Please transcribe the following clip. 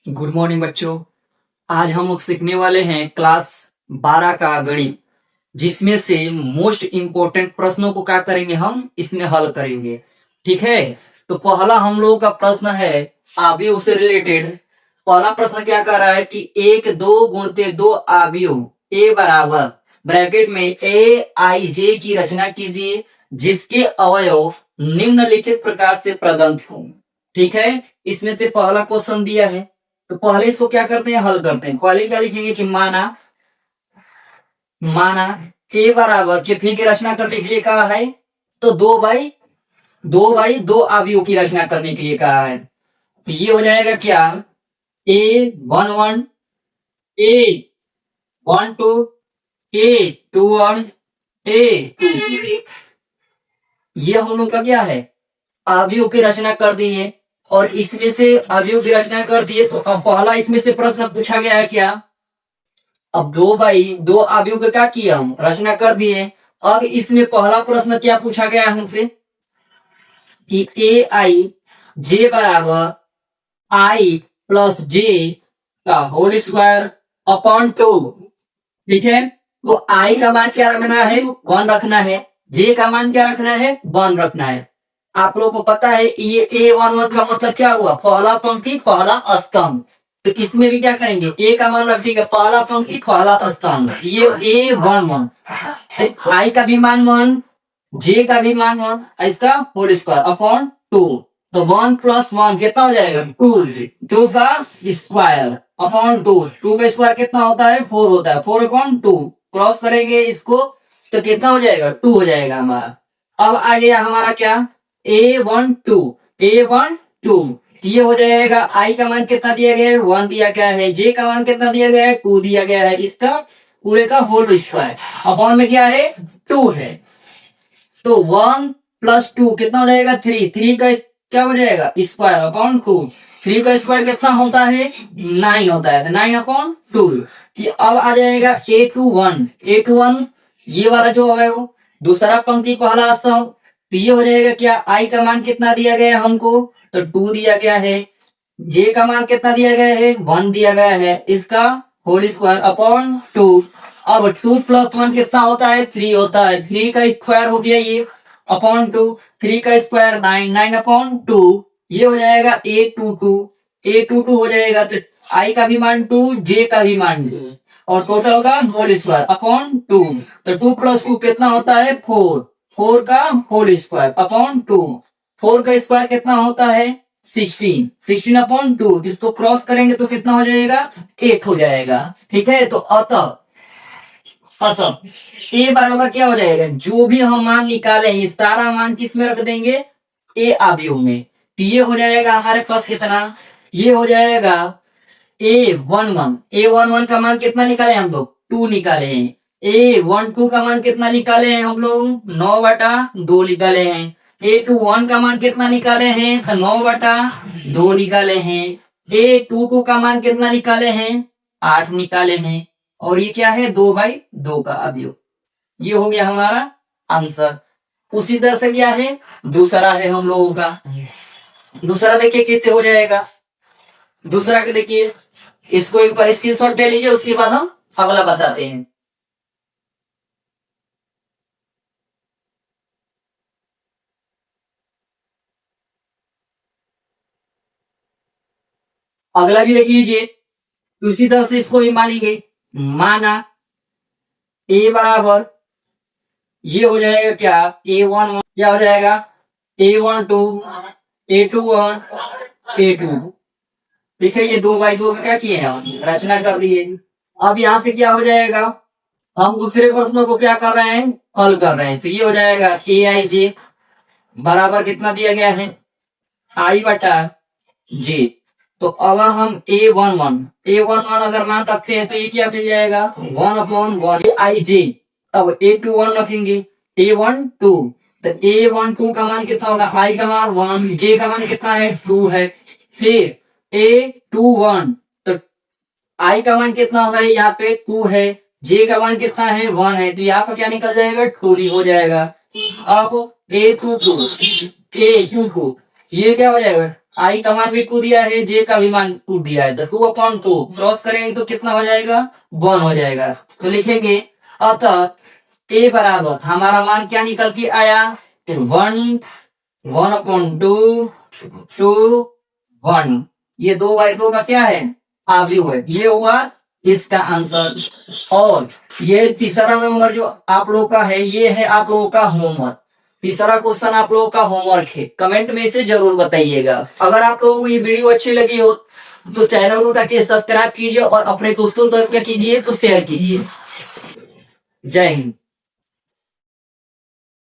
Good morning बच्चों। आज हम लोग सीखने वाले हैं क्लास 12 का गणित, जिसमें से मोस्ट इम्पोर्टेंट प्रश्नों को क्या करेंगे, हम इसमें हल करेंगे। ठीक है, तो पहला हम लोगों का प्रश्न है आव्यूह से रिलेटेड। पहला प्रश्न क्या कर रहा है कि एक दो गुणते दो आव्यूह ए बराबर ब्रैकेट में ए आई जे की रचना कीजिए जिसके अवयव निम्नलिखित प्रकार से प्रदत्त हों। ठीक है, इसमें से पहला क्वेश्चन दिया है, तो पहले इसको क्या करते हैं, हल करते हैं। पहले क्या लिखेंगे कि माना के बराबर के फिर की रचना करने के लिए कहा है, तो दो अवयवों की रचना करने के लिए कहा है। तो ये हो जाएगा क्या, A11 A12 A21 A2। ये हम लोग का क्या है, अवयव की रचना कर दी है, और इसमें से अवयव की रचना कर दिए। तो अब पहला इसमें से प्रश्न पूछा गया है क्या, अब दो अवयव का क्या किया, हम रचना कर दिए। अब इसमें पहला प्रश्न क्या पूछा गया हमसे कि ए आई जे बराबर आई प्लस जे का होल स्क्वायर अपॉन 2। ठीक है, तो आई का मान क्या रखना है, 1 रखना है। जे का मान क्या रखना है, 1 रखना है। आप लोगों को पता है ये A11 का मतलब क्या हुआ, पहला पंक्ति पहला स्तंभ। तो इसमें भी क्या करेंगे, ए का मान रखेंगे पहला पंक्ति पहला स्तंभ। ये A11, आई का भी मान 1, जे का भी मान 1, इसका होल स्क्वायर अपॉन 2। तो 1 + 1 कितना हो जाएगा, 2 का स्क्वायर अपॉन 2 का स्क्वायर कितना होता है, 4 होता है। 4/2 क्रॉस करेंगे इसको तो कितना हो जाएगा, 2 हो जाएगा हमारा। अब आ गया हमारा क्या, A12 ये हो जाएगा। आई का मान कितना दिया गया है, 1 दिया गया है। जे का मान कितना दिया गया है, 2 दिया गया है। इसका पूरे का होल स्क्वायर अपॉन में क्या है, 2 है। तो 1 + 2 कितना हो जाएगा, 3 का क्या हो जाएगा, स्क्वायर अपॉन 2। 3 का स्क्वायर कितना होता है, 9 होता है। 9/2। अब आ जाएगा A21 ये वाला जो है वो दूसरा पंक्ति पहला स्तंभ। तो ये हो जाएगा क्या, आई का मान कितना दिया गया है हमको, तो 2 दिया गया है। जे का मान कितना दिया गया है, 1 दिया गया है। इसका होल स्क्वायर अपॉन 2। अब 2 + 1 कितना होता है, 3 होता है। 3 का स्क्वायर हो गया ये अपॉन 2। 3 का स्क्वायर 9, 9/2। ये हो जाएगा A22 हो जाएगा। तो आई का भी मान 2, जे का भी मान 2, और टोटल का होल स्क्वायर अपॉन 2। तो 2 + 2 कितना होता है, 4 का होल स्क्वायर अपॉन 2। 4 का स्क्वायर कितना होता है, 16/2। इसको क्रॉस करेंगे तो कितना हो जाएगा, 8 हो जाएगा। ठीक है, तो अतः ए बराबर क्या हो जाएगा, जो भी हम मान निकाले ये सारा मान किस में रख देंगे, ए अवयव में। तो ये हो जाएगा हमारे पास कितना, ये हो जाएगा A11 का मान कितना निकाले हम लोग, 2 निकाले हैं। A12 का मान कितना निकाले हैं हम लोग, 9/2 निकाले हैं। A21 का मान कितना निकाले हैं, 9/2 निकाले हैं। A22 का मान कितना निकाले हैं, 8 निकाले हैं। और ये क्या है, 2/2 का अवयव। ये हो गया हमारा आंसर। उसी तरह से क्या है, दूसरा है हम लोगों का। दूसरा देखिए कैसे हो जाएगा। दूसरा के देखिए, इसको एक बार स्क्रीनशॉट ले लीजिए, उसके बाद हम अगला बताते हैं। अगला भी देख लीजिए, उसी तरह से इसको भी मानेंगे। माना ए बराबर, ये हो जाएगा क्या, A11 क्या हो जाएगा, A12 A21 A2। ठीक है, ये 2/2 का क्या किए हैं, रचना कर दिए। अब यहां से क्या हो जाएगा, हम दूसरे प्रश्नों को क्या कर रहे हैं, हल कर रहे हैं। तो ये हो जाएगा AIJ बराबर कितना दिया गया है, I/J। तो अगर हम A11 अगर मान रखते हैं तो ये क्या मिल जाएगा, 1/1 AIJ। अब A21 रखेंगे, A12 तो A12 का मान कितना होगा, I का मान 1, J का मान कितना है, 2 है। फिर A21 तो I का मान कितना होगा, यहाँ पे 2 है। J का मान कितना है, 1 है। तो यहाँ पर क्या निकल जाएगा, 2 हो जाएगा। अब A22 ये क्या हो जाएगा, आई का मान भी 2 दिया है, जे का भी मान 2 दिया है, तो 2/2 क्रॉस करेंगे तो कितना हो जाएगा, 1 हो जाएगा। तो लिखेंगे अतः ए बराबर हमारा मान क्या निकल के आया, 1, 1/2, 2, 1। ये 2/2 का क्या है, आव्यूह है। ये हुआ इसका आंसर। और ये तीसरा नंबर जो आप लोगों का है, ये है आप लोगों का होमवर्क। तीसरा क्वेश्चन आप लोगों का होमवर्क है, कमेंट में इसे जरूर बताइएगा। अगर आप लोगों को ये वीडियो अच्छी लगी हो तो चैनल को ताकि सब्सक्राइब कीजिए और अपने दोस्तों तक कीजिए तो शेयर कीजिए। जय हिंद।